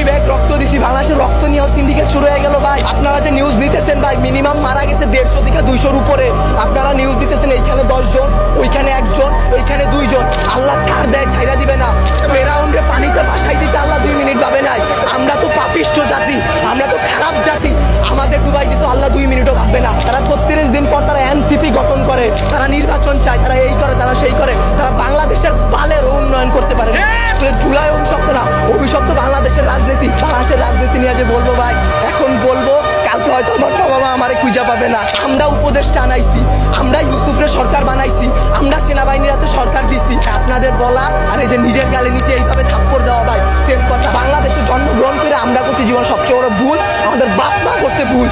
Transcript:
Bag রক্ত দিছি, বাংলাদেশের রক্ত নিয়েও সিন্ডিকেট শুরু হয়ে গেল ভাই। আপনারা যে নিউজ দিতেছেন ভাই, মিনিমাম মারা গেছে 150 থেকে 200-র উপরে। আপনারা নিউজ দিতেছেন এইখানে 10 জন, ওইখানে 1 জন, ওইখানে 2 জন। আল্লাহ ছাড় দেয়, ছাইরা দিবে না। ফেরাউনকে পানিতে ভাসাই দিতে আল্লাহ 2 মিনিট ভাবে নাই। আমরা তো পাপিষ্ঠ জাতি, আমরা তো খারাপ জাতি, আমাদের ডুবাই দিত আল্লাহ 2 মিনিটও ভাববে না। তারা 36 দিন পর তারা এনসিপি গঠন করে, তারা নির্বাচন চায়, তারা এই করে, তারা সেই করে। তারা বাংলাদেশের বালের উন্নয়ন করতে পারে না। জুলাই অভিশপ্ত না, অভিশপ্ত বাংলাদেশের রাজনীতি। বাংলাদেশের রাজনীতি নিয়ে যে বলবো ভাই, এখন বলবো, কালকে হয়তো আমার বাবা আমারে খুঁজে পাবে না। আমরা উপদেষ্টা আনাইছি, আমরা ইউসুফরে সরকার বানাইছি, আমরা সেনাবাহিনীর হাতে সরকার দিছি। আপনাদের বলা আর এই যে নিজের গালে নিচে এইভাবে থাপ্পড় দেওয়া ভাই সেম কথা। বাংলাদেশে জন্মগ্রহণ করে আমরা করছি জীবন সবচেয়ে বড় ভুল, আমাদের বাপ মা করছে ভুল।